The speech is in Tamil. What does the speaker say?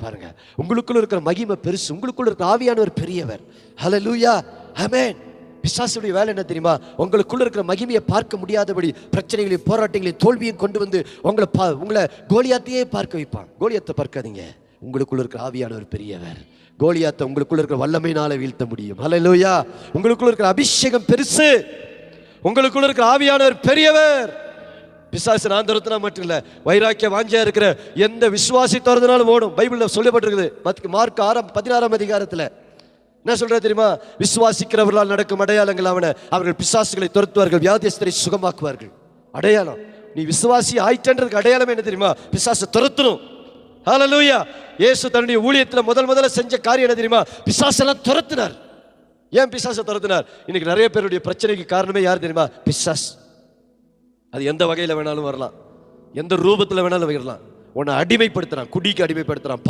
பாருங்க. உங்களுக்குள்ள இருக்கிற மகிமை பெருசு, உங்களுக்குள்ள இருக்கிற ஆவியானவர் பெரியவர். ஹல்லேலூயா, ஆமென். பிசாசுடைய வேலை என்ன தெரியுமா? உங்களுக்குள்ள இருக்கிற மகிமையை பார்க்க முடியாதபடி பிரச்சனைகளையும் போராட்டங்களையும் தோல்வியும் கொண்டு வந்து உங்களை கோலியாத்தையே பார்க்க வைப்பான். கோலியாத்தை பார்க்காதீங்க, உங்களுக்குள்ள இருக்கிற ஆவியானவர் பெரியவர். கோலியாத்தை உங்களுக்குள்ள இருக்கிற வல்லமையினால வீழ்த்த முடியும். ஹல்லேலூயா. உங்களுக்குள்ள இருக்கிற அபிஷேகம் பெருசு, உங்களுக்குள்ள இருக்கிற ஆவியானவர் பெரியவர். பிசாசு நான் துரத்தினா மட்டும் இல்ல, வைராக்கிய வாஞ்சியா இருக்கிற எந்த விசுவாசி துரத்தினாலும் ஓடும். பைபிள்ல சொல்லப்பட்டிருக்குது. மார்க் 16ஆம் அதிகாரத்துல என்ன சொல்ற தெரியுமா? விசுவாசிக்கிறவர்களால் நடக்கும் அடையாளங்கள் அவனை, அவர்கள் பிசாசுகளை துரத்துவார்கள், வியாதியஸ்தரை சுகமாக்குவார்கள். அடையாளம், நீ விசுவாசி ஆயிட்டன்றதுக்கு அடையாளம் என்ன தெரியுமா? பிசாசை துரத்தணும். ஹல்லேலூயா. இயேசு தன்னுடைய ஊழியத்துல முதல்ல செஞ்ச காரியம் என்ன தெரியுமா? பிசாசெல்லாம் துரத்தினார். ஏன் பிசாசை துரத்தினார்? இன்னைக்கு நிறைய பேருடைய பிரச்சனைக்கு காரணமே யார் தெரியுமா? பிசாஸ். அது எந்த வகையில வேணாலும் வரலாம், எந்த ரூபத்துல வேணாலும் வரலாம். உன்னை அடிமைப்படுத்துறான், குடிக்கு அடிமைப்படுத்துறான்,